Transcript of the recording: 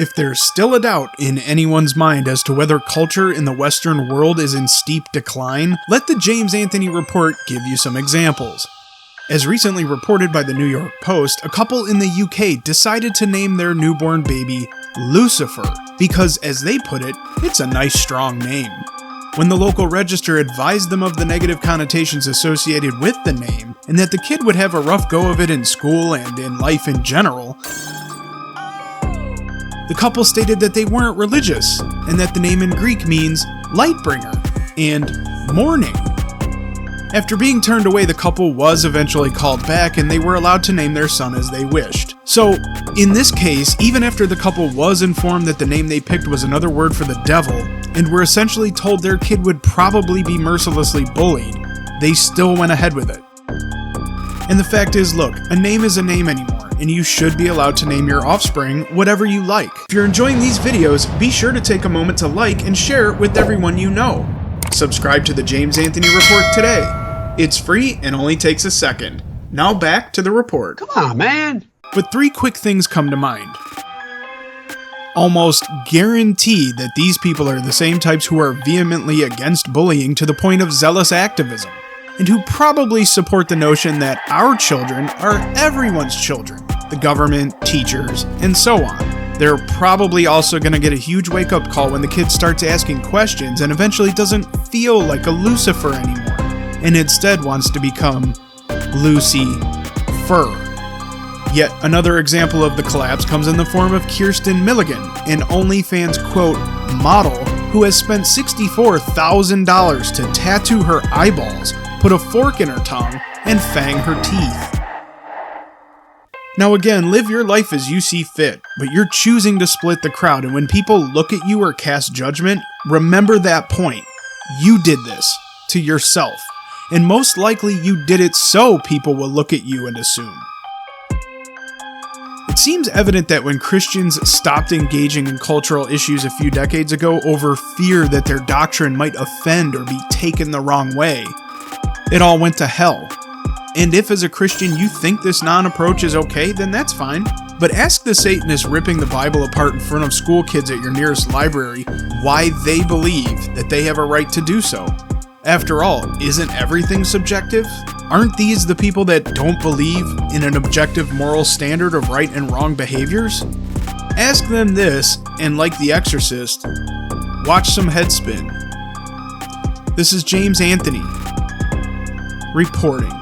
If there's still a doubt in anyone's mind as to whether culture in the Western world is in steep decline, let the James Anthony Report give you some examples. As recently reported by the New York Post, a couple in the UK decided to name their newborn baby Lucifer because, as they put it, it's a nice strong name. When the local register advised them of the negative connotations associated with the name, and that the kid would have a rough go of it in school and in life in general, the couple stated that they weren't religious, and that the name in Greek means lightbringer and morning. After being turned away, the couple was eventually called back, and they were allowed to name their son as they wished. So, in this case, even after the couple was informed that the name they picked was another word for the devil, and were essentially told their kid would probably be mercilessly bullied, they still went ahead with it. And the fact is, look, a name is a name anymore, and you should be allowed to name your offspring whatever you like. If you're enjoying these videos, be sure to take a moment to like and share it with everyone you know. Subscribe to the James Anthony Report today. It's free and only takes a second. Now back to the report. Come on, man. But 3 quick things come to mind. Almost guarantee that these people are the same types who are vehemently against bullying to the point of zealous activism, and who probably support the notion that our children are everyone's children, the government, teachers, and so on. They're probably also going to get a huge wake-up call when the kid starts asking questions and eventually doesn't feel like a Lucifer anymore, and instead wants to become Lucy Fur. Yet another example of the collapse comes in the form of Kirsten Milligan, an OnlyFans quote model who has spent $64,000 to tattoo her eyeballs, put a fork in her tongue, and fang her teeth. Now again, live your life as you see fit, but you're choosing to split the crowd, and when people look at you or cast judgment, remember that point. You did this to yourself, and most likely you did it so people will look at you and assume. It seems evident that when Christians stopped engaging in cultural issues a few decades ago over fear that their doctrine might offend or be taken the wrong way, it all went to hell. And if as a Christian you think this non-approach is okay, then that's fine. But ask the Satanists ripping the Bible apart in front of school kids at your nearest library why they believe that they have a right to do so. After all, isn't everything subjective? Aren't these the people that don't believe in an objective moral standard of right and wrong behaviors? Ask them this, and like The Exorcist, watch some head spin. This is James Anthony, reporting.